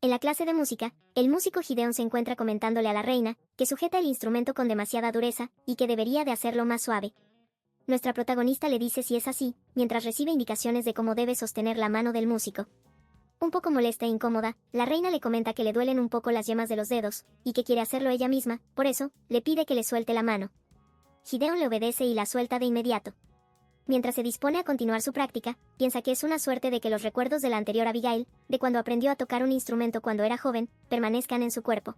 En la clase de música, el músico Gideon se encuentra comentándole a la reina que sujeta el instrumento con demasiada dureza y que debería de hacerlo más suave. Nuestra protagonista le dice si es así, mientras recibe indicaciones de cómo debe sostener la mano del músico. Un poco molesta e incómoda, la reina le comenta que le duelen un poco las yemas de los dedos, y que quiere hacerlo ella misma, por eso, le pide que le suelte la mano. Gideon le obedece y la suelta de inmediato. Mientras se dispone a continuar su práctica, piensa que es una suerte de que los recuerdos de la anterior Abigail, de cuando aprendió a tocar un instrumento cuando era joven, permanezcan en su cuerpo.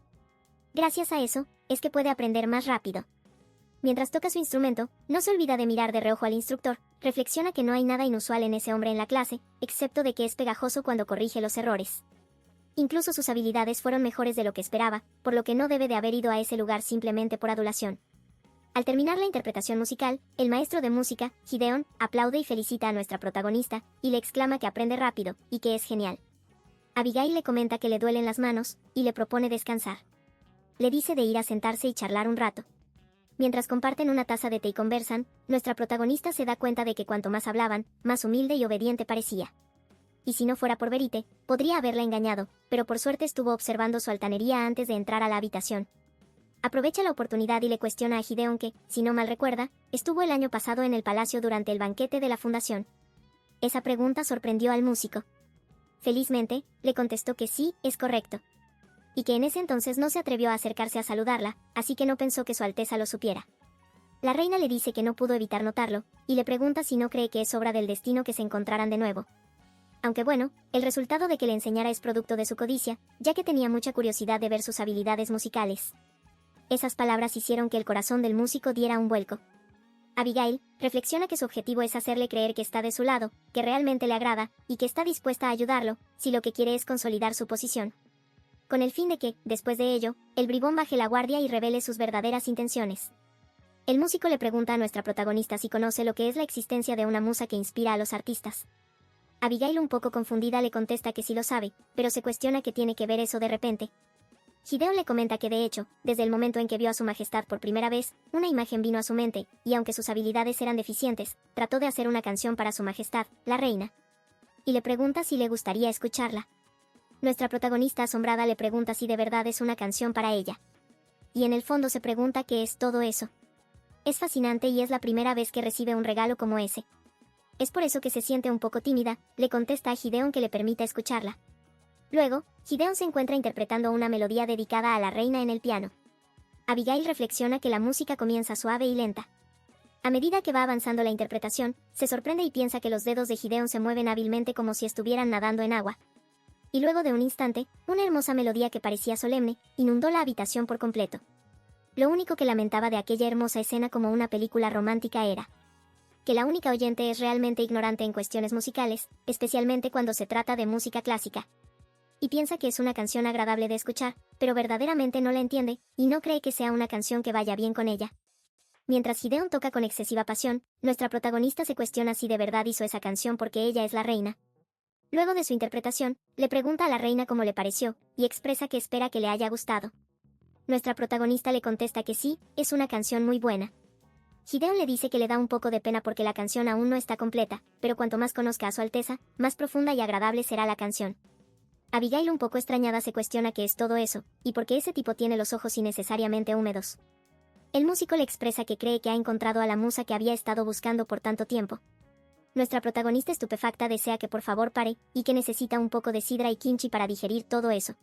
Gracias a eso, es que puede aprender más rápido. Mientras toca su instrumento, no se olvida de mirar de reojo al instructor, reflexiona que no hay nada inusual en ese hombre en la clase, excepto de que es pegajoso cuando corrige los errores. Incluso sus habilidades fueron mejores de lo que esperaba, por lo que no debe de haber ido a ese lugar simplemente por adulación. Al terminar la interpretación musical, el maestro de música, Gideon, aplaude y felicita a nuestra protagonista, y le exclama que aprende rápido, y que es genial. Abigail le comenta que le duelen las manos, y le propone descansar. Le dice de ir a sentarse y charlar un rato. Mientras comparten una taza de té y conversan, nuestra protagonista se da cuenta de que cuanto más hablaban, más humilde y obediente parecía. Y si no fuera por Verite, podría haberla engañado, pero por suerte estuvo observando su altanería antes de entrar a la habitación. Aprovecha la oportunidad y le cuestiona a Gideon que, si no mal recuerda, estuvo el año pasado en el palacio durante el banquete de la fundación. Esa pregunta sorprendió al músico. Felizmente, le contestó que sí, es correcto. Y que en ese entonces no se atrevió a acercarse a saludarla, así que no pensó que su Alteza lo supiera. La reina le dice que no pudo evitar notarlo, y le pregunta si no cree que es obra del destino que se encontraran de nuevo. Aunque bueno, el resultado de que le enseñara es producto de su codicia, ya que tenía mucha curiosidad de ver sus habilidades musicales. Esas palabras hicieron que el corazón del músico diera un vuelco. Abigail reflexiona que su objetivo es hacerle creer que está de su lado, que realmente le agrada, y que está dispuesta a ayudarlo, si lo que quiere es consolidar su posición. Con el fin de que, después de ello, el bribón baje la guardia y revele sus verdaderas intenciones. El músico le pregunta a nuestra protagonista si conoce lo que es la existencia de una musa que inspira a los artistas. Abigail, un poco confundida, le contesta que sí lo sabe, pero se cuestiona qué tiene que ver eso de repente. Gideon le comenta que de hecho, desde el momento en que vio a su majestad por primera vez, una imagen vino a su mente, y aunque sus habilidades eran deficientes, trató de hacer una canción para su majestad, la reina. Y le pregunta si le gustaría escucharla. Nuestra protagonista asombrada le pregunta si de verdad es una canción para ella. Y en el fondo se pregunta qué es todo eso. Es fascinante y es la primera vez que recibe un regalo como ese. Es por eso que se siente un poco tímida, le contesta a Gideon que le permita escucharla. Luego, Gideon se encuentra interpretando una melodía dedicada a la reina en el piano. Abigail reflexiona que la música comienza suave y lenta. A medida que va avanzando la interpretación, se sorprende y piensa que los dedos de Gideon se mueven hábilmente como si estuvieran nadando en agua. Y luego de un instante, una hermosa melodía que parecía solemne, inundó la habitación por completo. Lo único que lamentaba de aquella hermosa escena como una película romántica era que la única oyente es realmente ignorante en cuestiones musicales, especialmente cuando se trata de música clásica. Y piensa que es una canción agradable de escuchar, pero verdaderamente no la entiende, y no cree que sea una canción que vaya bien con ella. Mientras Gideon toca con excesiva pasión, nuestra protagonista se cuestiona si de verdad hizo esa canción porque ella es la reina. Luego de su interpretación, le pregunta a la reina cómo le pareció, y expresa que espera que le haya gustado. Nuestra protagonista le contesta que sí, es una canción muy buena. Gideon le dice que le da un poco de pena porque la canción aún no está completa, pero cuanto más conozca a su Alteza, más profunda y agradable será la canción. Abigail, un poco extrañada, se cuestiona qué es todo eso, y por qué ese tipo tiene los ojos innecesariamente húmedos. El músico le expresa que cree que ha encontrado a la musa que había estado buscando por tanto tiempo. Nuestra protagonista estupefacta desea que por favor pare, y que necesita un poco de sidra y kimchi para digerir todo eso.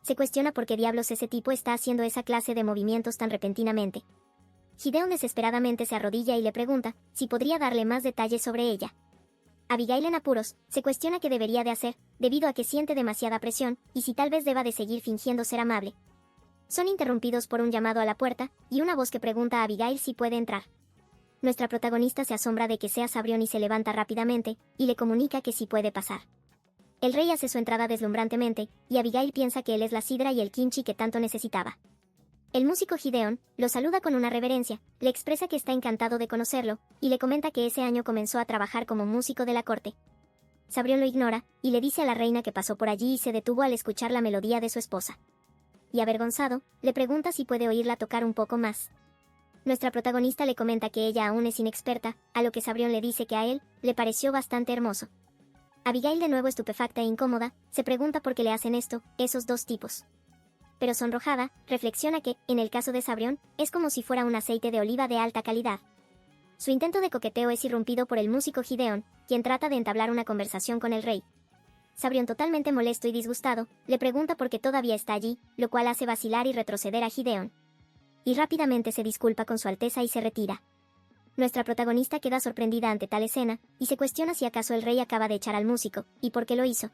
Se cuestiona por qué diablos ese tipo está haciendo esa clase de movimientos tan repentinamente. Gideon desesperadamente se arrodilla y le pregunta si podría darle más detalles sobre ella. Abigail, en apuros, se cuestiona qué debería de hacer, debido a que siente demasiada presión, y si tal vez deba de seguir fingiendo ser amable. Son interrumpidos por un llamado a la puerta, y una voz que pregunta a Abigail si puede entrar. Nuestra protagonista se asombra de que sea Sabrión y se levanta rápidamente, y le comunica que sí puede pasar. El rey hace su entrada deslumbrantemente, y Abigail piensa que él es la sidra y el kimchi que tanto necesitaba. El músico Gideon lo saluda con una reverencia, le expresa que está encantado de conocerlo, y le comenta que ese año comenzó a trabajar como músico de la corte. Sabrión lo ignora, y le dice a la reina que pasó por allí y se detuvo al escuchar la melodía de su esposa. Y avergonzado, le pregunta si puede oírla tocar un poco más. Nuestra protagonista le comenta que ella aún es inexperta, a lo que Sabrión le dice que a él le pareció bastante hermoso. Abigail, de nuevo estupefacta e incómoda, se pregunta por qué le hacen esto, esos dos tipos. Pero sonrojada, reflexiona que, en el caso de Sabrión, es como si fuera un aceite de oliva de alta calidad. Su intento de coqueteo es irrumpido por el músico Gideon, quien trata de entablar una conversación con el rey. Sabrión, totalmente molesto y disgustado, le pregunta por qué todavía está allí, lo cual hace vacilar y retroceder a Gideon. Y rápidamente se disculpa con su alteza y se retira. Nuestra protagonista queda sorprendida ante tal escena, y se cuestiona si acaso el rey acaba de echar al músico, y por qué lo hizo.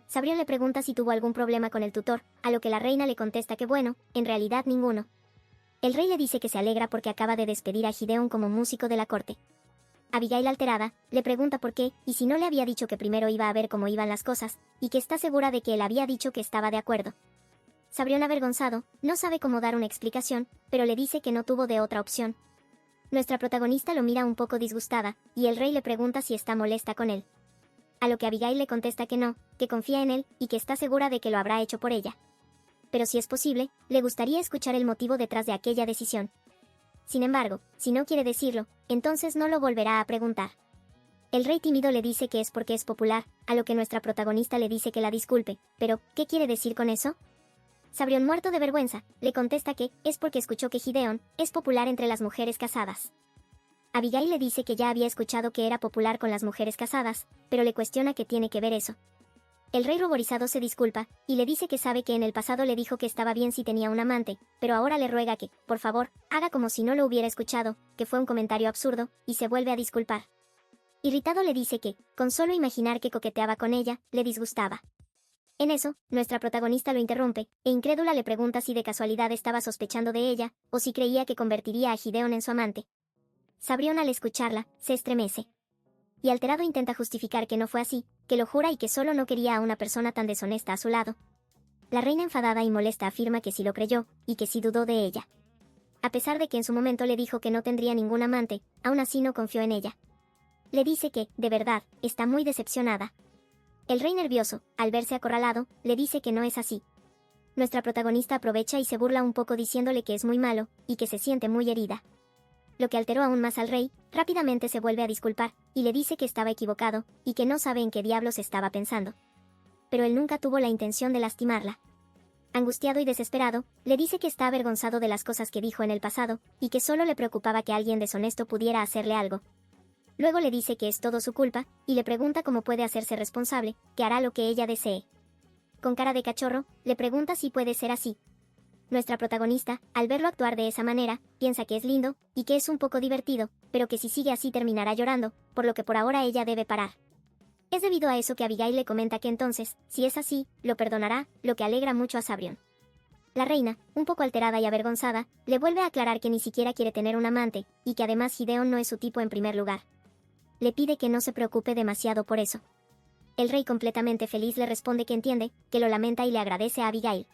Sabrión le pregunta si tuvo algún problema con el tutor, a lo que la reina le contesta que bueno, en realidad ninguno. El rey le dice que se alegra porque acaba de despedir a Gideon como músico de la corte. Abigail, alterada, le pregunta por qué, y si no le había dicho que primero iba a ver cómo iban las cosas, y que está segura de que él había dicho que estaba de acuerdo. Sabrión, avergonzado, no sabe cómo dar una explicación, pero le dice que no tuvo de otra opción. Nuestra protagonista lo mira un poco disgustada, y el rey le pregunta si está molesta con él. A lo que Abigail le contesta que no, que confía en él, y que está segura de que lo habrá hecho por ella. Pero si es posible, le gustaría escuchar el motivo detrás de aquella decisión. Sin embargo, si no quiere decirlo, entonces no lo volverá a preguntar. El rey tímido le dice que es porque es popular, a lo que nuestra protagonista le dice que la disculpe, pero, ¿qué quiere decir con eso? Sabrión, muerto de vergüenza, le contesta que es porque escuchó que Gideon es popular entre las mujeres casadas. Abigail le dice que ya había escuchado que era popular con las mujeres casadas, pero le cuestiona qué tiene que ver eso. El rey, ruborizado, se disculpa, y le dice que sabe que en el pasado le dijo que estaba bien si tenía un amante, pero ahora le ruega que, por favor, haga como si no lo hubiera escuchado, que fue un comentario absurdo, y se vuelve a disculpar. Irritado le dice que, con solo imaginar que coqueteaba con ella, le disgustaba. En eso, nuestra protagonista lo interrumpe, e incrédula le pregunta si de casualidad estaba sospechando de ella, o si creía que convertiría a Gideon en su amante. Sabrión, al escucharla, se estremece. Y alterado intenta justificar que no fue así, que lo jura y que solo no quería a una persona tan deshonesta a su lado. La reina, enfadada y molesta, afirma que sí lo creyó, y que sí dudó de ella. A pesar de que en su momento le dijo que no tendría ningún amante, aún así no confió en ella. Le dice que, de verdad, está muy decepcionada. El rey, nervioso, al verse acorralado, le dice que no es así. Nuestra protagonista aprovecha y se burla un poco diciéndole que es muy malo, y que se siente muy herida. Lo que alteró aún más al rey, rápidamente se vuelve a disculpar, y le dice que estaba equivocado, y que no sabe en qué diablos estaba pensando. Pero él nunca tuvo la intención de lastimarla. Angustiado y desesperado, le dice que está avergonzado de las cosas que dijo en el pasado, y que solo le preocupaba que alguien deshonesto pudiera hacerle algo. Luego le dice que es todo su culpa, y le pregunta cómo puede hacerse responsable, que hará lo que ella desee. Con cara de cachorro, le pregunta si puede ser así. Nuestra protagonista, al verlo actuar de esa manera, piensa que es lindo, y que es un poco divertido, pero que si sigue así terminará llorando, por lo que por ahora ella debe parar. Es debido a eso que Abigail le comenta que entonces, si es así, lo perdonará, lo que alegra mucho a Sabrión. La reina, un poco alterada y avergonzada, le vuelve a aclarar que ni siquiera quiere tener un amante, y que además Gideon no es su tipo en primer lugar. Le pide que no se preocupe demasiado por eso. El rey, completamente feliz, le responde que entiende, que lo lamenta y le agradece a Abigail.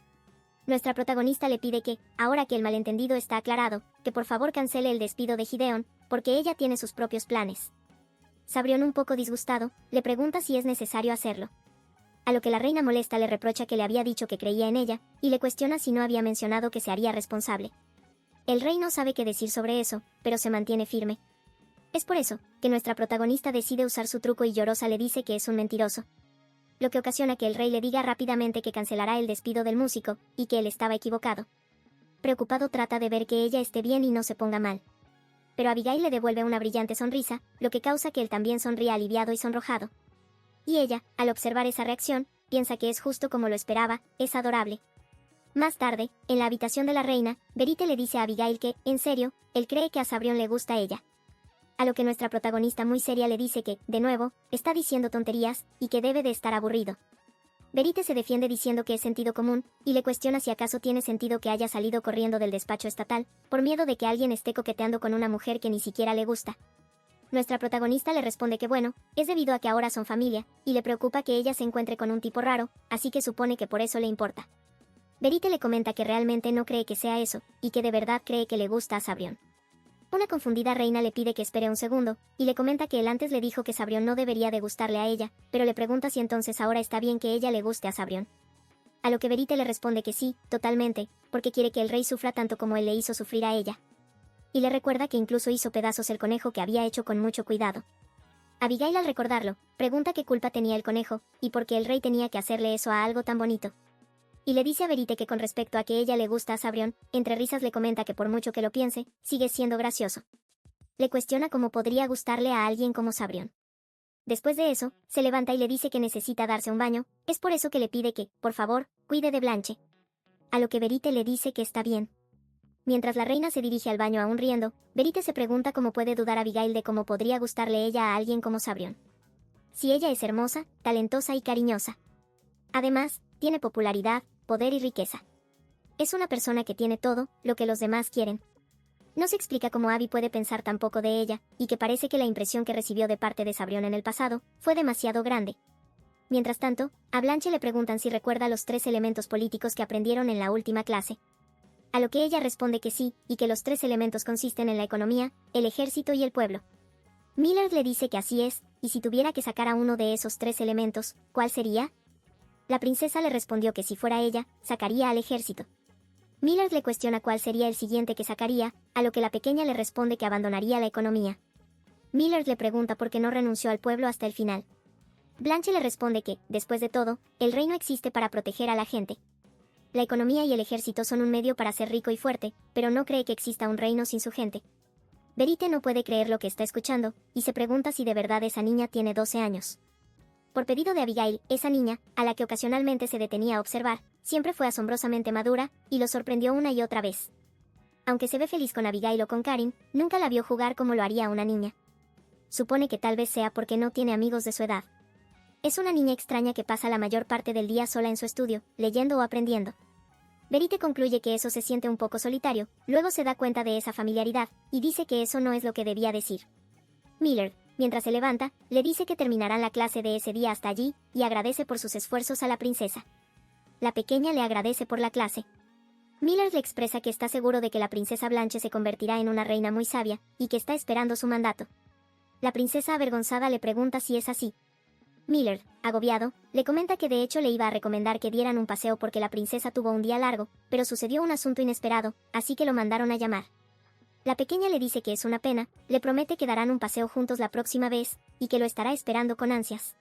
Nuestra protagonista le pide que, ahora que el malentendido está aclarado, que por favor cancele el despido de Gideon, porque ella tiene sus propios planes. Sabrión, un poco disgustado, le pregunta si es necesario hacerlo. A lo que la reina, molesta, le reprocha que le había dicho que creía en ella, y le cuestiona si no había mencionado que se haría responsable. El rey no sabe qué decir sobre eso, pero se mantiene firme. Es por eso, que nuestra protagonista decide usar su truco y llorosa le dice que es un mentiroso. Lo que ocasiona que el rey le diga rápidamente que cancelará el despido del músico, y que él estaba equivocado. Preocupado, trata de ver que ella esté bien y no se ponga mal. Pero Abigail le devuelve una brillante sonrisa, lo que causa que él también sonría aliviado y sonrojado. Y ella, al observar esa reacción, piensa que es justo como lo esperaba, es adorable. Más tarde, en la habitación de la reina, Verite le dice a Abigail que, en serio, él cree que a Sabrión le gusta a ella. A lo que nuestra protagonista, muy seria, le dice que, de nuevo, está diciendo tonterías, y que debe de estar aburrido. Verite se defiende diciendo que es sentido común, y le cuestiona si acaso tiene sentido que haya salido corriendo del despacho estatal, por miedo de que alguien esté coqueteando con una mujer que ni siquiera le gusta. Nuestra protagonista le responde que bueno, es debido a que ahora son familia, y le preocupa que ella se encuentre con un tipo raro, así que supone que por eso le importa. Verite le comenta que realmente no cree que sea eso, y que de verdad cree que le gusta a Sabrión. Una confundida reina le pide que espere un segundo, y le comenta que él antes le dijo que Sabrión no debería de gustarle a ella, pero le pregunta si entonces ahora está bien que ella le guste a Sabrión. A lo que Verite le responde que sí, totalmente, porque quiere que el rey sufra tanto como él le hizo sufrir a ella. Y le recuerda que incluso hizo pedazos el conejo que había hecho con mucho cuidado. Abigail, al recordarlo, pregunta qué culpa tenía el conejo, y por qué el rey tenía que hacerle eso a algo tan bonito. Y le dice a Verite que con respecto a que ella le gusta a Sabrión, entre risas le comenta que por mucho que lo piense, sigue siendo gracioso. Le cuestiona cómo podría gustarle a alguien como Sabrión. Después de eso, se levanta y le dice que necesita darse un baño, es por eso que le pide que, por favor, cuide de Blanche. A lo que Verite le dice que está bien. Mientras la reina se dirige al baño aún riendo, Verite se pregunta cómo puede dudar Abigail de cómo podría gustarle ella a alguien como Sabrión. Si ella es hermosa, talentosa y cariñosa. Además, tiene popularidad, poder y riqueza. Es una persona que tiene todo, lo que los demás quieren. No se explica cómo Abby puede pensar tan poco de ella, y que parece que la impresión que recibió de parte de Sabrión en el pasado, fue demasiado grande. Mientras tanto, a Blanche le preguntan si recuerda los 3 elementos políticos que aprendieron en la última clase. A lo que ella responde que sí, y que los 3 elementos consisten en la economía, el ejército y el pueblo. Miller le dice que así es, y si tuviera que sacar a uno de esos 3 elementos, ¿cuál sería? La princesa le respondió que si fuera ella, sacaría al ejército. Miller le cuestiona cuál sería el siguiente que sacaría, a lo que la pequeña le responde que abandonaría la economía. Miller le pregunta por qué no renunció al pueblo hasta el final. Blanche le responde que, después de todo, el reino existe para proteger a la gente. La economía y el ejército son un medio para ser rico y fuerte, pero no cree que exista un reino sin su gente. Verite no puede creer lo que está escuchando, y se pregunta si de verdad esa niña tiene 12 años. Por pedido de Abigail, esa niña, a la que ocasionalmente se detenía a observar, siempre fue asombrosamente madura, y lo sorprendió una y otra vez. Aunque se ve feliz con Abigail o con Karin, nunca la vio jugar como lo haría una niña. Supone que tal vez sea porque no tiene amigos de su edad. Es una niña extraña que pasa la mayor parte del día sola en su estudio, leyendo o aprendiendo. Verite concluye que eso se siente un poco solitario, luego se da cuenta de esa familiaridad, y dice que eso no es lo que debía decir. Miller, mientras se levanta, le dice que terminarán la clase de ese día hasta allí, y agradece por sus esfuerzos a la princesa. La pequeña le agradece por la clase. Miller le expresa que está seguro de que la princesa Blanche se convertirá en una reina muy sabia, y que está esperando su mandato. La princesa avergonzada le pregunta si es así. Miller, agobiado, le comenta que de hecho le iba a recomendar que dieran un paseo porque la princesa tuvo un día largo, pero sucedió un asunto inesperado, así que lo mandaron a llamar. La pequeña le dice que es una pena, le promete que darán un paseo juntos la próxima vez, y que lo estará esperando con ansias.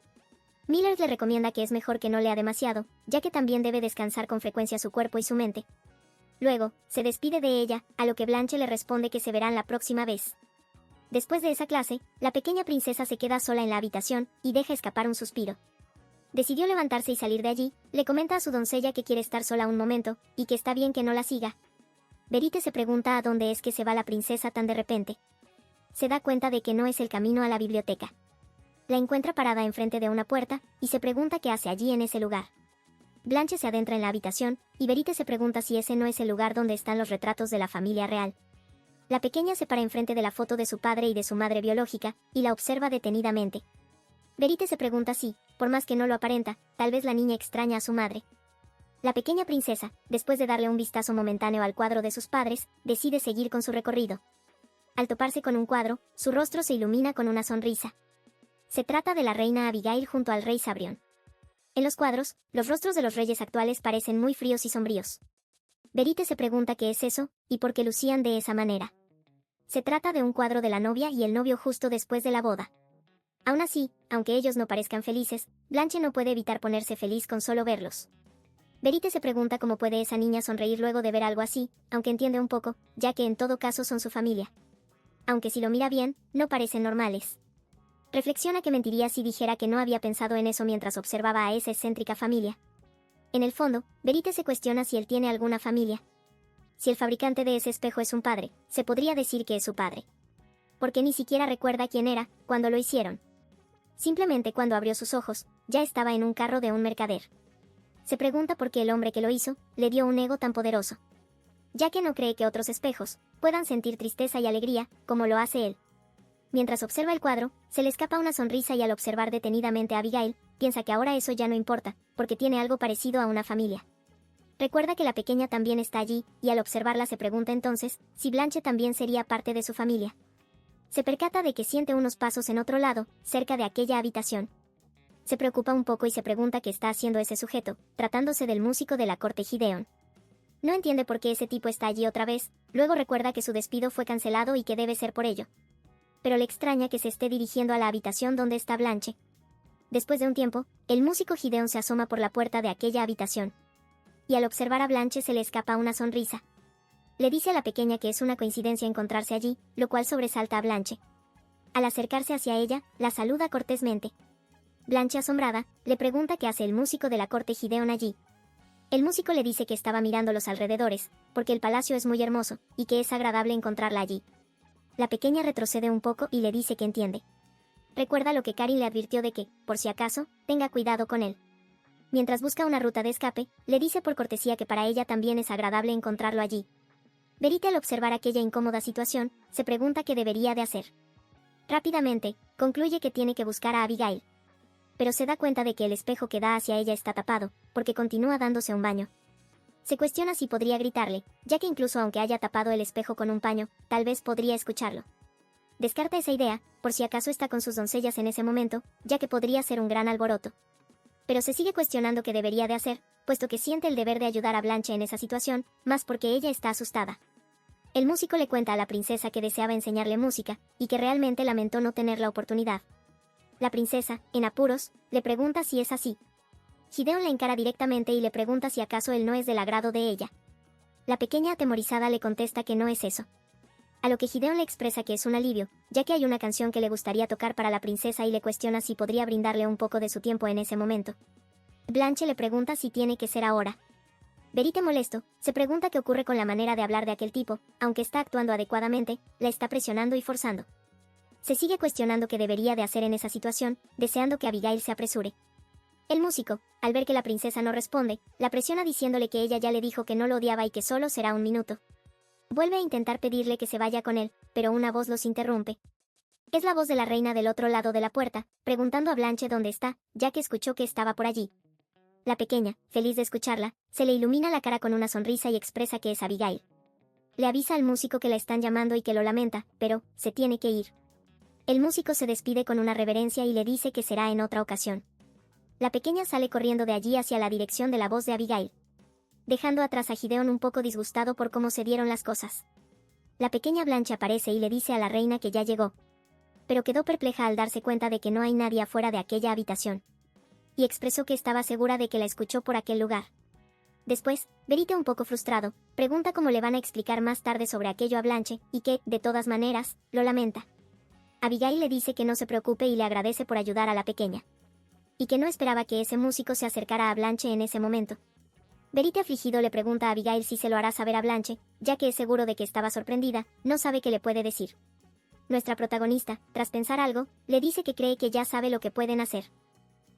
Miller le recomienda que es mejor que no lea demasiado, ya que también debe descansar con frecuencia su cuerpo y su mente. Luego, se despide de ella, a lo que Blanche le responde que se verán la próxima vez. Después de esa clase, la pequeña princesa se queda sola en la habitación, y deja escapar un suspiro. Decidió levantarse y salir de allí, le comenta a su doncella que quiere estar sola un momento, y que está bien que no la siga. Verite se pregunta a dónde es que se va la princesa tan de repente. Se da cuenta de que no es el camino a la biblioteca. La encuentra parada enfrente de una puerta, y se pregunta qué hace allí en ese lugar. Blanche se adentra en la habitación, y Verite se pregunta si ese no es el lugar donde están los retratos de la familia real. La pequeña se para enfrente de la foto de su padre y de su madre biológica, y la observa detenidamente. Verite se pregunta si, por más que no lo aparenta, tal vez la niña extraña a su madre. La pequeña princesa, después de darle un vistazo momentáneo al cuadro de sus padres, decide seguir con su recorrido. Al toparse con un cuadro, su rostro se ilumina con una sonrisa. Se trata de la reina Abigail junto al rey Sabrión. En los cuadros, los rostros de los reyes actuales parecen muy fríos y sombríos. Verite se pregunta qué es eso, y por qué lucían de esa manera. Se trata de un cuadro de la novia y el novio justo después de la boda. Aún así, aunque ellos no parezcan felices, Blanche no puede evitar ponerse feliz con solo verlos. Verite se pregunta cómo puede esa niña sonreír luego de ver algo así, aunque entiende un poco, ya que en todo caso son su familia. Aunque si lo mira bien, no parecen normales. Reflexiona que mentiría si dijera que no había pensado en eso mientras observaba a esa excéntrica familia. En el fondo, Verite se cuestiona si él tiene alguna familia. Si el fabricante de ese espejo es un padre, se podría decir que es su padre. Porque ni siquiera recuerda quién era, cuando lo hicieron. Simplemente cuando abrió sus ojos, ya estaba en un carro de un mercader. Se pregunta por qué el hombre que lo hizo, le dio un ego tan poderoso. Ya que no cree que otros espejos, puedan sentir tristeza y alegría, como lo hace él. Mientras observa el cuadro, se le escapa una sonrisa y al observar detenidamente a Abigail, piensa que ahora eso ya no importa, porque tiene algo parecido a una familia. Recuerda que la pequeña también está allí, y al observarla se pregunta entonces, si Blanche también sería parte de su familia. Se percata de que siente unos pasos en otro lado, cerca de aquella habitación. Se preocupa un poco y se pregunta qué está haciendo ese sujeto, tratándose del músico de la corte Gideon. No entiende por qué ese tipo está allí otra vez, luego recuerda que su despido fue cancelado y que debe ser por ello. pero le extraña que se esté dirigiendo a la habitación donde está Blanche. Después de un tiempo, el músico Gideon se asoma por la puerta de aquella habitación. Y al observar a Blanche se le escapa una sonrisa. Le dice a la pequeña que es una coincidencia encontrarse allí, lo cual sobresalta a Blanche. Al acercarse hacia ella, la saluda cortésmente. Blanche, asombrada, le pregunta qué hace el músico de la corte Gideon allí. El músico le dice que estaba mirando los alrededores, porque el palacio es muy hermoso, y que es agradable encontrarla allí. La pequeña retrocede un poco y le dice que entiende. Recuerda lo que Karin le advirtió de que, por si acaso, tenga cuidado con él. Mientras busca una ruta de escape, le dice por cortesía que para ella también es agradable encontrarlo allí. Verite, al observar aquella incómoda situación, se pregunta qué debería de hacer. Rápidamente, concluye que tiene que buscar a Abigail. Pero se da cuenta de que el espejo que da hacia ella está tapado, porque continúa dándose un baño. Se cuestiona si podría gritarle, ya que incluso aunque haya tapado el espejo con un paño, tal vez podría escucharlo. Descarta esa idea, por si acaso está con sus doncellas en ese momento, ya que podría ser un gran alboroto. Pero se sigue cuestionando qué debería de hacer, puesto que siente el deber de ayudar a Blanche en esa situación, más porque ella está asustada. El músico le cuenta a la princesa que deseaba enseñarle música, y que realmente lamentó no tener la oportunidad. La princesa, en apuros, le pregunta si es así. Gideon la encara directamente y le pregunta si acaso él no es del agrado de ella. La pequeña, atemorizada, le contesta que no es eso. A lo que Gideon le expresa que es un alivio, ya que hay una canción que le gustaría tocar para la princesa y le cuestiona si podría brindarle un poco de su tiempo en ese momento. Blanche le pregunta si tiene que ser ahora. Verite, molesto, se pregunta qué ocurre con la manera de hablar de aquel tipo, aunque está actuando adecuadamente, la está presionando y forzando. Se sigue cuestionando qué debería de hacer en esa situación, deseando que Abigail se apresure. El músico, al ver que la princesa no responde, la presiona diciéndole que ella ya le dijo que no lo odiaba y que solo será un minuto. Vuelve a intentar pedirle que se vaya con él, pero una voz los interrumpe. Es la voz de la reina del otro lado de la puerta, preguntando a Blanche dónde está, ya que escuchó que estaba por allí. La pequeña, feliz de escucharla, se le ilumina la cara con una sonrisa y expresa que es Abigail. Le avisa al músico que la están llamando y que lo lamenta, pero se tiene que ir. El músico se despide con una reverencia y le dice que será en otra ocasión. La pequeña sale corriendo de allí hacia la dirección de la voz de Abigail, dejando atrás a Gideon un poco disgustado por cómo se dieron las cosas. La pequeña Blanche aparece y le dice a la reina que ya llegó, pero quedó perpleja al darse cuenta de que no hay nadie afuera de aquella habitación, y expresó que estaba segura de que la escuchó por aquel lugar. Después, Verite, un poco frustrado, pregunta cómo le van a explicar más tarde sobre aquello a Blanche, y que, de todas maneras, lo lamenta. Abigail le dice que no se preocupe y le agradece por ayudar a la pequeña, y que no esperaba que ese músico se acercara a Blanche en ese momento. Verite, afligido, le pregunta a Abigail si se lo hará saber a Blanche, ya que es seguro de que estaba sorprendida, no sabe qué le puede decir. Nuestra protagonista, tras pensar algo, le dice que cree que ya sabe lo que pueden hacer.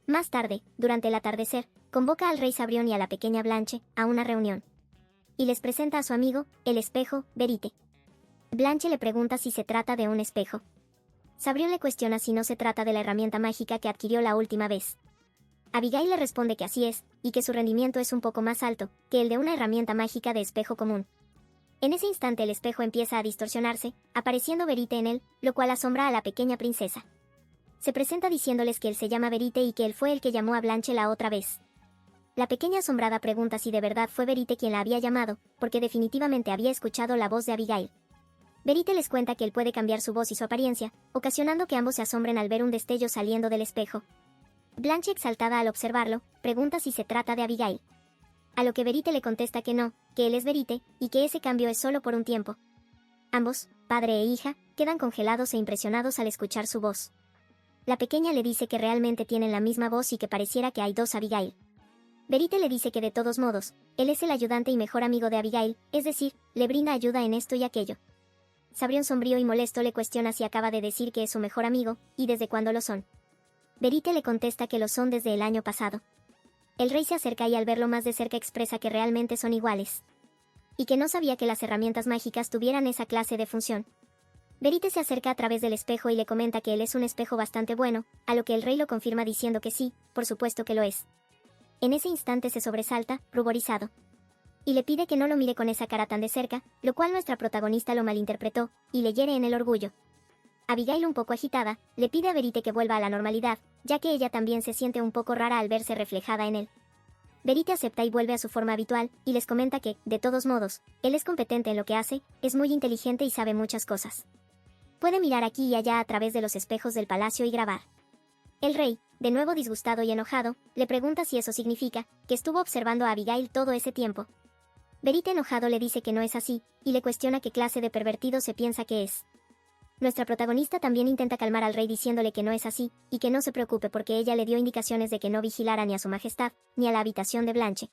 Más tarde, durante el atardecer, convoca al rey Sabrión y a la pequeña Blanche a una reunión. Y les presenta a su amigo, el espejo, Verite. Blanche le pregunta si se trata de un espejo. Sabrión le cuestiona si no se trata de la herramienta mágica que adquirió la última vez. Abigail le responde que así es, y que su rendimiento es un poco más alto que el de una herramienta mágica de espejo común. En ese instante el espejo empieza a distorsionarse, apareciendo Verite en él, lo cual asombra a la pequeña princesa. Se presenta diciéndoles que él se llama Verite y que él fue el que llamó a Blanche la otra vez. La pequeña asombrada pregunta si de verdad fue Verite quien la había llamado, porque definitivamente había escuchado la voz de Abigail. Verite les cuenta que él puede cambiar su voz y su apariencia, ocasionando que ambos se asombren al ver un destello saliendo del espejo. Blanche, exaltada al observarlo, pregunta si se trata de Abigail. A lo que Verite le contesta que no, que él es Verite, y que ese cambio es solo por un tiempo. Ambos, padre e hija, quedan congelados e impresionados al escuchar su voz. La pequeña le dice que realmente tienen la misma voz y que pareciera que hay dos Abigail. Verite le dice que de todos modos, él es el ayudante y mejor amigo de Abigail, es decir, le brinda ayuda en esto y aquello. Sabrión, sombrío y molesto, le cuestiona si acaba de decir que es su mejor amigo, y desde cuándo lo son. Verite le contesta que lo son desde el año pasado. El rey se acerca y al verlo más de cerca expresa que realmente son iguales. Y que no sabía que las herramientas mágicas tuvieran esa clase de función. Verite se acerca a través del espejo y le comenta que él es un espejo bastante bueno, a lo que el rey lo confirma diciendo que sí, por supuesto que lo es. En ese instante se sobresalta, ruborizado. Y le pide que no lo mire con esa cara tan de cerca, lo cual nuestra protagonista lo malinterpretó, y le hiere en el orgullo. Abigail, un poco agitada, le pide a Verite que vuelva a la normalidad, ya que ella también se siente un poco rara al verse reflejada en él. Verite acepta y vuelve a su forma habitual, y les comenta que, de todos modos, él es competente en lo que hace, es muy inteligente y sabe muchas cosas. Puede mirar aquí y allá a través de los espejos del palacio y grabar. El rey, de nuevo disgustado y enojado, le pregunta si eso significa que estuvo observando a Abigail todo ese tiempo. Verite enojado le dice que no es así, y le cuestiona qué clase de pervertido se piensa que es. Nuestra protagonista también intenta calmar al rey diciéndole que no es así, y que no se preocupe porque ella le dio indicaciones de que no vigilara ni a su majestad, ni a la habitación de Blanche.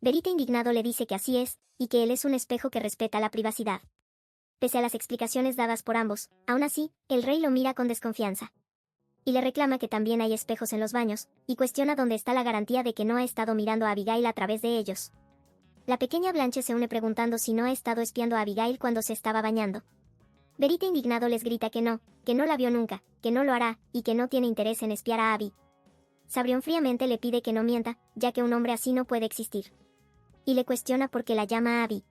Verite indignado le dice que así es, y que él es un espejo que respeta la privacidad. Pese a las explicaciones dadas por ambos, aún así, el rey lo mira con desconfianza. Y le reclama que también hay espejos en los baños, y cuestiona dónde está la garantía de que no ha estado mirando a Abigail a través de ellos. La pequeña Blanche se une preguntando si no ha estado espiando a Abigail cuando se estaba bañando. Verite indignado les grita que no la vio nunca, que no lo hará, y que no tiene interés en espiar a Abby. Sabrión fríamente le pide que no mienta, ya que un hombre así no puede existir. Y le cuestiona por qué la llama Abby.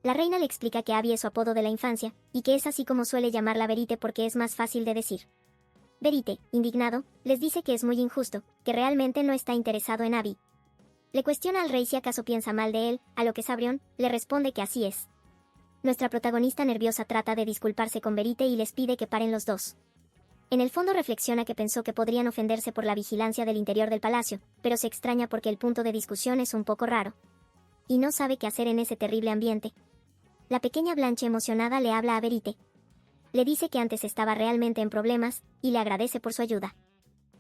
La reina le explica que Abby es su apodo de la infancia, y que es así como suele llamarla Verite porque es más fácil de decir. Verite, indignado, les dice que es muy injusto, que realmente no está interesado en Abby. Le cuestiona al rey si acaso piensa mal de él, a lo que Sabrión le responde que así es. Nuestra protagonista nerviosa trata de disculparse con Verite y les pide que paren los dos. En el fondo reflexiona que pensó que podrían ofenderse por la vigilancia del interior del palacio, pero se extraña porque el punto de discusión es un poco raro. Y no sabe qué hacer en ese terrible ambiente. La pequeña Blanche emocionada le habla a Verite. Le dice que antes estaba realmente en problemas, y le agradece por su ayuda.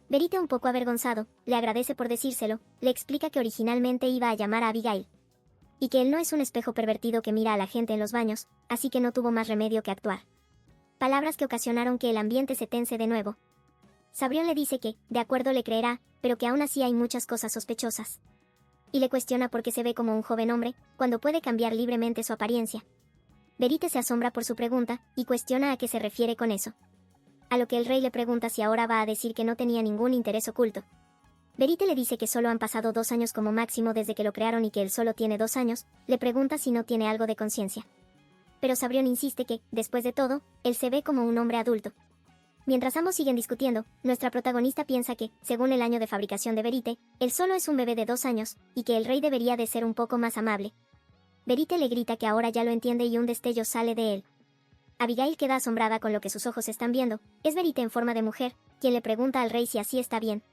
Verite, un poco avergonzado, le agradece por decírselo, le explica que originalmente iba a llamar a Abigail. Y que él no es un espejo pervertido que mira a la gente en los baños, así que no tuvo más remedio que actuar. Palabras que ocasionaron que el ambiente se tense de nuevo. Sabrión le dice que, de acuerdo, le creerá, pero que aún así hay muchas cosas sospechosas. Y le cuestiona por qué se ve como un joven hombre, cuando puede cambiar libremente su apariencia. Verite se asombra por su pregunta, y cuestiona a qué se refiere con eso. A lo que el rey le pregunta si ahora va a decir que no tenía ningún interés oculto. Verite le dice que solo han pasado 2 años como máximo desde que lo crearon y que él solo tiene 2 años, le pregunta si no tiene algo de conciencia. Pero Sabrión insiste que, después de todo, él se ve como un hombre adulto. Mientras ambos siguen discutiendo, nuestra protagonista piensa que, según el año de fabricación de Verite, él solo es un bebé de 2 años, y que el rey debería de ser un poco más amable. Verite le grita que ahora ya lo entiende y un destello sale de él. Abigail queda asombrada con lo que sus ojos están viendo, es Verite en forma de mujer, quien le pregunta al rey si así está bien.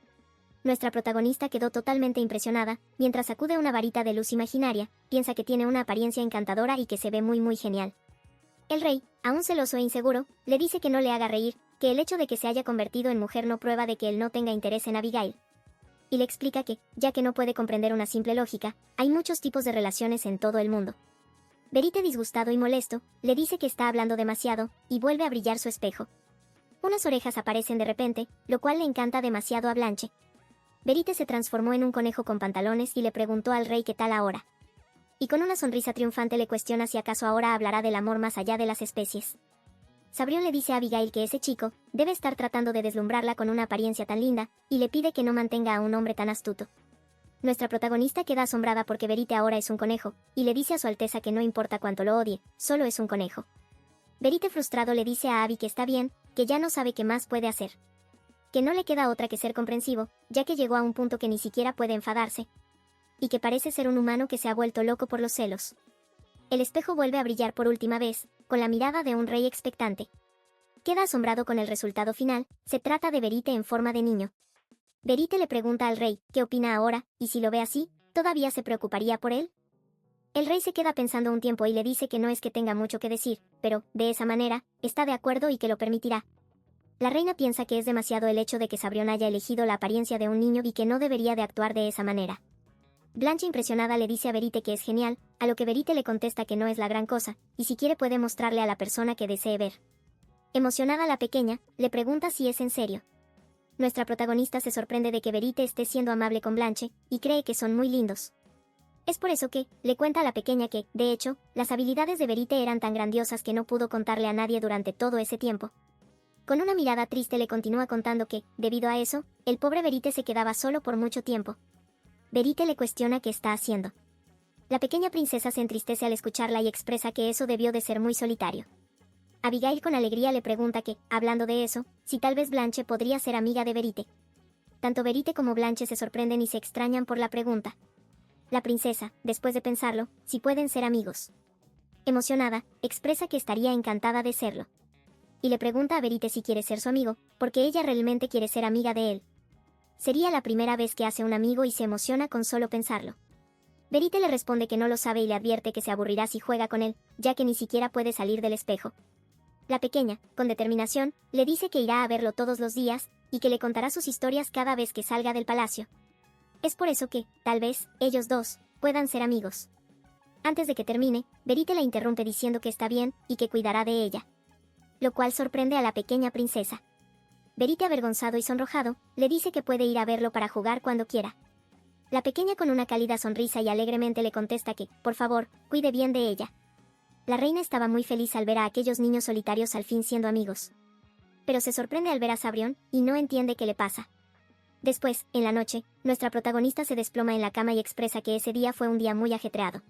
Nuestra protagonista quedó totalmente impresionada, mientras sacude una varita de luz imaginaria, piensa que tiene una apariencia encantadora y que se ve muy genial. El rey, aún celoso e inseguro, le dice que no le haga reír, que el hecho de que se haya convertido en mujer no prueba de que él no tenga interés en Abigail. Y le explica que, ya que no puede comprender una simple lógica, hay muchos tipos de relaciones en todo el mundo. Verite, disgustado y molesto, le dice que está hablando demasiado, y vuelve a brillar su espejo. Unas orejas aparecen de repente, lo cual le encanta demasiado a Blanche. Verite se transformó en un conejo con pantalones y le preguntó al rey qué tal ahora. Y con una sonrisa triunfante le cuestiona si acaso ahora hablará del amor más allá de las especies. Sabrión le dice a Abigail que ese chico debe estar tratando de deslumbrarla con una apariencia tan linda, y le pide que no mantenga a un hombre tan astuto. Nuestra protagonista queda asombrada porque Verite ahora es un conejo, y le dice a su Alteza que no importa cuánto lo odie, solo es un conejo. Verite frustrado le dice a Abby que está bien, que ya no sabe qué más puede hacer. Que no le queda otra que ser comprensivo, ya que llegó a un punto que ni siquiera puede enfadarse. Y que parece ser un humano que se ha vuelto loco por los celos. El espejo vuelve a brillar por última vez, con la mirada de un rey expectante. Queda asombrado con el resultado final, se trata de Verite en forma de niño. Verite le pregunta al rey qué opina ahora, y si lo ve así, ¿todavía se preocuparía por él? El rey se queda pensando un tiempo y le dice que no es que tenga mucho que decir, pero, de esa manera, está de acuerdo y que lo permitirá. La reina piensa que es demasiado el hecho de que Sabrión haya elegido la apariencia de un niño y que no debería de actuar de esa manera. Blanche, impresionada, le dice a Verite que es genial, a lo que Verite le contesta que no es la gran cosa, y si quiere puede mostrarle a la persona que desee ver. Emocionada, la pequeña le pregunta si es en serio. Nuestra protagonista se sorprende de que Verite esté siendo amable con Blanche, y cree que son muy lindos. Es por eso que, le cuenta a la pequeña que, de hecho, las habilidades de Verite eran tan grandiosas que no pudo contarle a nadie durante todo ese tiempo. Con una mirada triste le continúa contando que, debido a eso, el pobre Verite se quedaba solo por mucho tiempo. Verite le cuestiona qué está haciendo. La pequeña princesa se entristece al escucharla y expresa que eso debió de ser muy solitario. Abigail con alegría le pregunta que, hablando de eso, si tal vez Blanche podría ser amiga de Verite. Tanto Verite como Blanche se sorprenden y se extrañan por la pregunta. La princesa, después de pensarlo, si pueden ser amigos. Emocionada, expresa que estaría encantada de serlo. y le pregunta a Verite si quiere ser su amigo, porque ella realmente quiere ser amiga de él. Sería la primera vez que hace un amigo y se emociona con solo pensarlo. Verite le responde que no lo sabe y le advierte que se aburrirá si juega con él, ya que ni siquiera puede salir del espejo. La pequeña, con determinación, le dice que irá a verlo todos los días, y que le contará sus historias cada vez que salga del palacio. Es por eso que, tal vez, ellos dos, puedan ser amigos. Antes de que termine, Verite la interrumpe diciendo que está bien, y que cuidará de ella. Lo cual sorprende a la pequeña princesa. Verite, avergonzado y sonrojado, le dice que puede ir a verlo para jugar cuando quiera. La pequeña, con una cálida sonrisa y alegremente, le contesta que, por favor, cuide bien de ella. La reina estaba muy feliz al ver a aquellos niños solitarios al fin siendo amigos. Pero se sorprende al ver a Sabrión, y no entiende qué le pasa. Después, en la noche, nuestra protagonista se desploma en la cama y expresa que ese día fue un día muy ajetreado.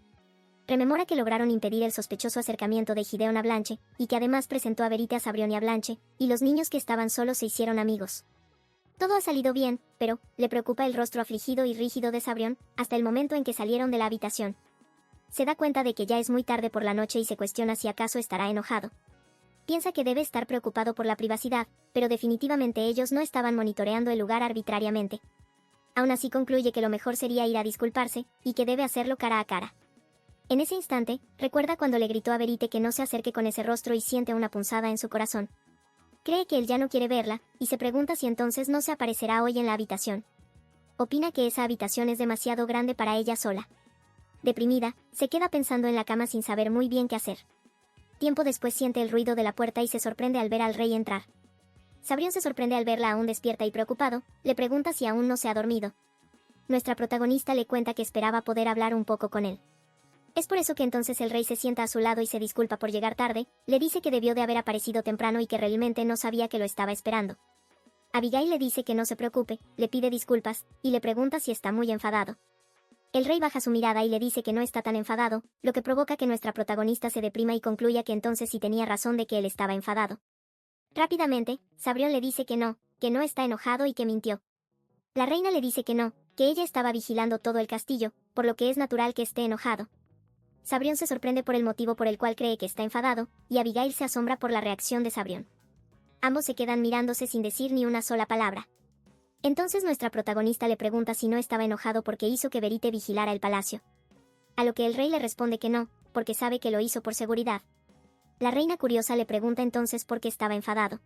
Rememora que lograron impedir el sospechoso acercamiento de Gideon a Blanche, y que además presentó a Verite a Sabrión y a Blanche, y los niños que estaban solos se hicieron amigos. Todo ha salido bien, pero le preocupa el rostro afligido y rígido de Sabrión, hasta el momento en que salieron de la habitación. Se da cuenta de que ya es muy tarde por la noche y se cuestiona si acaso estará enojado. Piensa que debe estar preocupado por la privacidad, pero definitivamente ellos no estaban monitoreando el lugar arbitrariamente. Aún así concluye que lo mejor sería ir a disculparse, y que debe hacerlo cara a cara. En ese instante, recuerda cuando le gritó a Verite que no se acerque con ese rostro y siente una punzada en su corazón. Cree que él ya no quiere verla, y se pregunta si entonces no se aparecerá hoy en la habitación. Opina que esa habitación es demasiado grande para ella sola. Deprimida, se queda pensando en la cama sin saber muy bien qué hacer. Tiempo después siente el ruido de la puerta y se sorprende al ver al rey entrar. Sabrión se sorprende al verla aún despierta y preocupado, le pregunta si aún no se ha dormido. Nuestra protagonista le cuenta que esperaba poder hablar un poco con él. Es por eso que entonces el rey se sienta a su lado y se disculpa por llegar tarde, le dice que debió de haber aparecido temprano y que realmente no sabía que lo estaba esperando. Abigail le dice que no se preocupe, le pide disculpas, y le pregunta si está muy enfadado. El rey baja su mirada y le dice que no está tan enfadado, lo que provoca que nuestra protagonista se deprima y concluya que entonces sí tenía razón de que él estaba enfadado. Rápidamente, Sabrión le dice que no está enojado y que mintió. La reina le dice que no, que ella estaba vigilando todo el castillo, por lo que es natural que esté enojado. Sabrión se sorprende por el motivo por el cual cree que está enfadado, y Abigail se asombra por la reacción de Sabrión. Ambos se quedan mirándose sin decir ni una sola palabra. Entonces nuestra protagonista le pregunta si no estaba enojado porque hizo que Verite vigilara el palacio. A lo que el rey le responde que no, porque sabe que lo hizo por seguridad. La reina curiosa le pregunta entonces por qué estaba enfadado.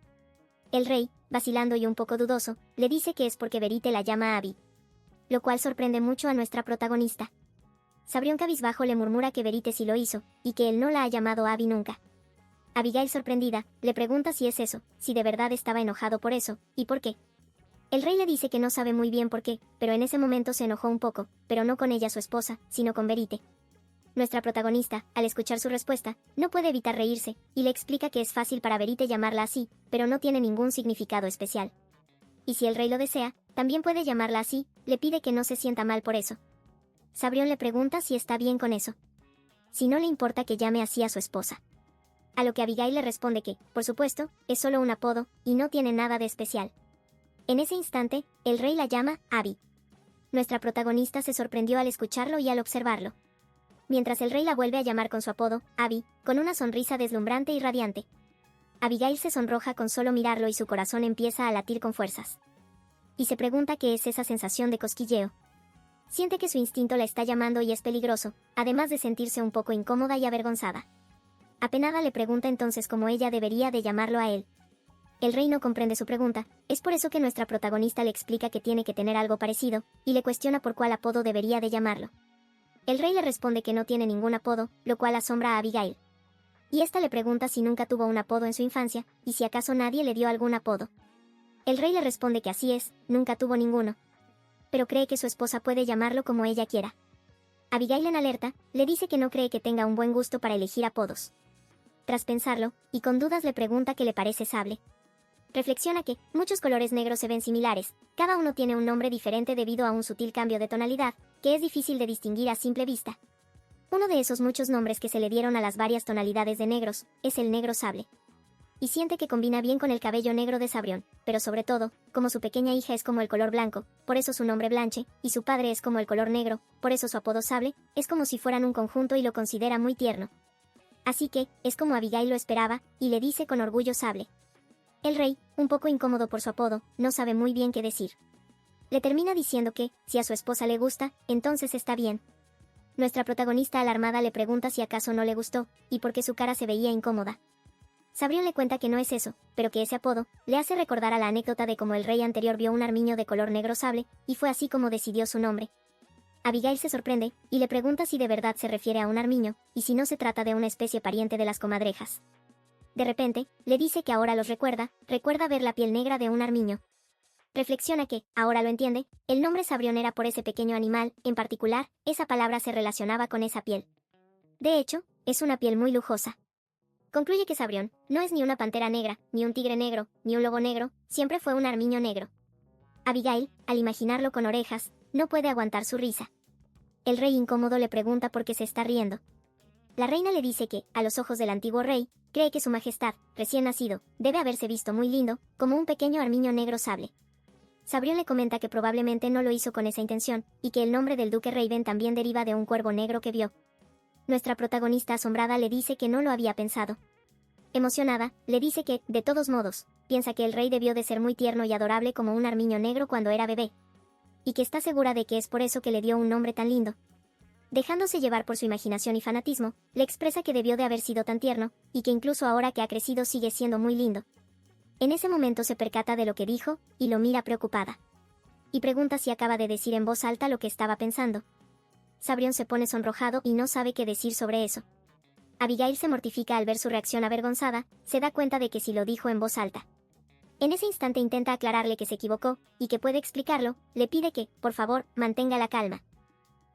El rey, vacilando y un poco dudoso, le dice que es porque Verite la llama Abby. Lo cual sorprende mucho a nuestra protagonista. Sabrión cabizbajo le murmura que Verite sí lo hizo, y que él no la ha llamado Abby nunca. Abigail, sorprendida, le pregunta si es eso, si de verdad estaba enojado por eso, y por qué. El rey le dice que no sabe muy bien por qué, pero en ese momento se enojó un poco, pero no con ella su esposa, sino con Verite. Nuestra protagonista, al escuchar su respuesta, no puede evitar reírse, y le explica que es fácil para Verite llamarla así, pero no tiene ningún significado especial. Y si el rey lo desea, también puede llamarla así, le pide que no se sienta mal por eso. Sabrión le pregunta si está bien con eso. Si no le importa que llame así a su esposa. A lo que Abigail le responde que, por supuesto, es solo un apodo, y no tiene nada de especial. En ese instante, el rey la llama Abby. Nuestra protagonista se sorprendió al escucharlo y al observarlo. Mientras el rey la vuelve a llamar con su apodo, Abby, con una sonrisa deslumbrante y radiante. Abigail se sonroja con solo mirarlo y su corazón empieza a latir con fuerzas. Y se pregunta qué es esa sensación de cosquilleo. Siente que su instinto la está llamando y es peligroso, además de sentirse un poco incómoda y avergonzada. Apenada le pregunta entonces cómo ella debería de llamarlo a él. El rey no comprende su pregunta, es por eso que nuestra protagonista le explica que tiene que tener algo parecido, y le cuestiona por cuál apodo debería de llamarlo. El rey le responde que no tiene ningún apodo, lo cual asombra a Abigail. Y esta le pregunta si nunca tuvo un apodo en su infancia, y si acaso nadie le dio algún apodo. El rey le responde que así es, nunca tuvo ninguno. Pero cree que su esposa puede llamarlo como ella quiera. Abigail, en alerta, le dice que no cree que tenga un buen gusto para elegir apodos. Tras pensarlo, y con dudas le pregunta qué le parece sable. Reflexiona que, muchos colores negros se ven similares, cada uno tiene un nombre diferente debido a un sutil cambio de tonalidad, que es difícil de distinguir a simple vista. Uno de esos muchos nombres que se le dieron a las varias tonalidades de negros, es el negro sable. Y siente que combina bien con el cabello negro de Sabrión, pero sobre todo, como su pequeña hija es como el color blanco, por eso su nombre Blanche, y su padre es como el color negro, por eso su apodo Sable, es como si fueran un conjunto y lo considera muy tierno. Así que, es como Abigail lo esperaba, y le dice con orgullo Sable. El rey, un poco incómodo por su apodo, no sabe muy bien qué decir. Le termina diciendo que, si a su esposa le gusta, entonces está bien. Nuestra protagonista alarmada le pregunta si acaso no le gustó, y por qué su cara se veía incómoda. Sabrión le cuenta que no es eso, pero que ese apodo le hace recordar a la anécdota de cómo el rey anterior vio un armiño de color negro sable, y fue así como decidió su nombre. Abigail se sorprende, y le pregunta si de verdad se refiere a un armiño, y si no se trata de una especie pariente de las comadrejas. De repente, le dice que ahora los recuerda ver la piel negra de un armiño. Reflexiona que, ahora lo entiende, el nombre Sabrión era por ese pequeño animal, en particular, esa palabra se relacionaba con esa piel. De hecho, es una piel muy lujosa. Concluye que Sabrión no es ni una pantera negra, ni un tigre negro, ni un lobo negro, siempre fue un armiño negro. Abigail, al imaginarlo con orejas, no puede aguantar su risa. El rey incómodo le pregunta por qué se está riendo. La reina le dice que, a los ojos del antiguo rey, cree que su majestad, recién nacido, debe haberse visto muy lindo, como un pequeño armiño negro sable. Sabrión le comenta que probablemente no lo hizo con esa intención, y que el nombre del duque Raven también deriva de un cuervo negro que vio. Nuestra protagonista asombrada le dice que no lo había pensado. Emocionada, le dice que, de todos modos, piensa que el rey debió de ser muy tierno y adorable como un armiño negro cuando era bebé. Y que está segura de que es por eso que le dio un nombre tan lindo. Dejándose llevar por su imaginación y fanatismo, le expresa que debió de haber sido tan tierno, y que incluso ahora que ha crecido sigue siendo muy lindo. En ese momento se percata de lo que dijo, y lo mira preocupada. Y pregunta si acaba de decir en voz alta lo que estaba pensando. Sabrión se pone sonrojado y no sabe qué decir sobre eso. Abigail se mortifica al ver su reacción avergonzada, se da cuenta de que sí lo dijo en voz alta. En ese instante intenta aclararle que se equivocó, y que puede explicarlo, le pide que, por favor, mantenga la calma.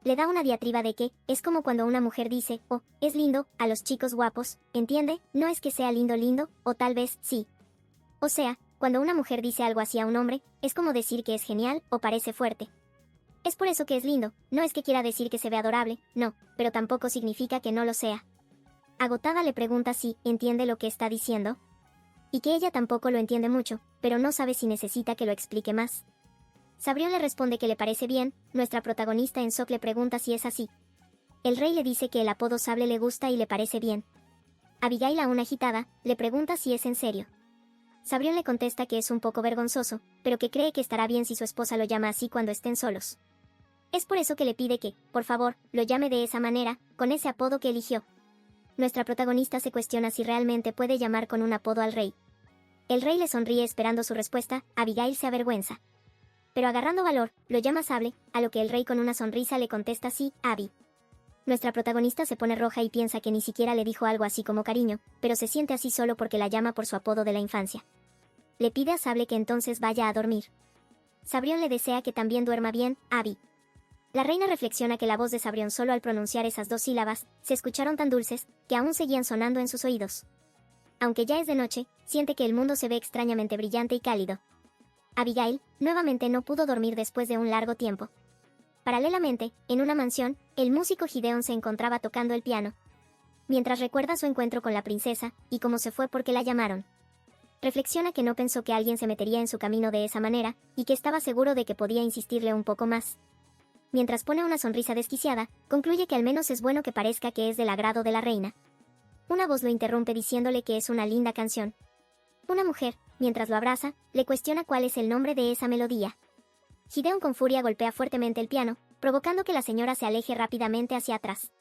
Le da una diatriba de que, es como cuando una mujer dice, oh, es lindo, a los chicos guapos, ¿entiende? No es que sea lindo lindo, o tal vez, sí. O sea, cuando una mujer dice algo así a un hombre, es como decir que es genial, o parece fuerte. Es por eso que es lindo, no es que quiera decir que se ve adorable, no, pero tampoco significa que no lo sea. Agotada le pregunta si, ¿entiende lo que está diciendo? Y que ella tampoco lo entiende mucho, pero no sabe si necesita que lo explique más. Sabrión le responde que le parece bien, nuestra protagonista en shock le pregunta si es así. El rey le dice que el apodo Sable le gusta y le parece bien. Abigail, aún agitada, le pregunta si es en serio. Sabrión le contesta que es un poco vergonzoso, pero que cree que estará bien si su esposa lo llama así cuando estén solos. Es por eso que le pide que, por favor, lo llame de esa manera, con ese apodo que eligió. Nuestra protagonista se cuestiona si realmente puede llamar con un apodo al rey. El rey le sonríe esperando su respuesta, Abigail se avergüenza. Pero agarrando valor, lo llama Sable, a lo que el rey con una sonrisa le contesta sí, Abby. Nuestra protagonista se pone roja y piensa que ni siquiera le dijo algo así como cariño, pero se siente así solo porque la llama por su apodo de la infancia. Le pide a Sable que entonces vaya a dormir. Sabrión le desea que también duerma bien, Abby. La reina reflexiona que la voz de Sabrión solo al pronunciar esas dos sílabas, se escucharon tan dulces, que aún seguían sonando en sus oídos. Aunque ya es de noche, siente que el mundo se ve extrañamente brillante y cálido. Abigail, nuevamente no pudo dormir después de un largo tiempo. Paralelamente, en una mansión, el músico Gideon se encontraba tocando el piano. Mientras recuerda su encuentro con la princesa, y cómo se fue porque la llamaron. Reflexiona que no pensó que alguien se metería en su camino de esa manera, y que estaba seguro de que podía insistirle un poco más. Mientras pone una sonrisa desquiciada, concluye que al menos es bueno que parezca que es del agrado de la reina. Una voz lo interrumpe diciéndole que es una linda canción. Una mujer, mientras lo abraza, le cuestiona cuál es el nombre de esa melodía. Gideon con furia golpea fuertemente el piano, provocando que la señora se aleje rápidamente hacia atrás.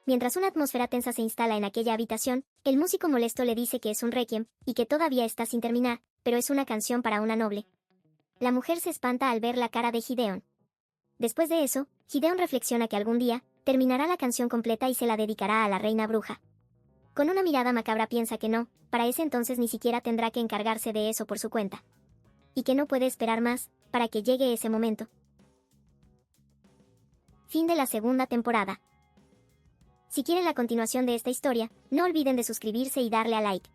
Mientras una atmósfera tensa se instala en aquella habitación, el músico molesto le dice que es un requiem, y que todavía está sin terminar, pero es una canción para una noble. La mujer se espanta al ver la cara de Gideon. Después de eso, Gideon reflexiona que algún día, terminará la canción completa y se la dedicará a la reina bruja. Con una mirada macabra piensa que no, para ese entonces ni siquiera tendrá que encargarse de eso por su cuenta. Y que no puede esperar más, para que llegue ese momento. Fin de la segunda temporada. Si quieren la continuación de esta historia, no olviden de suscribirse y darle a like.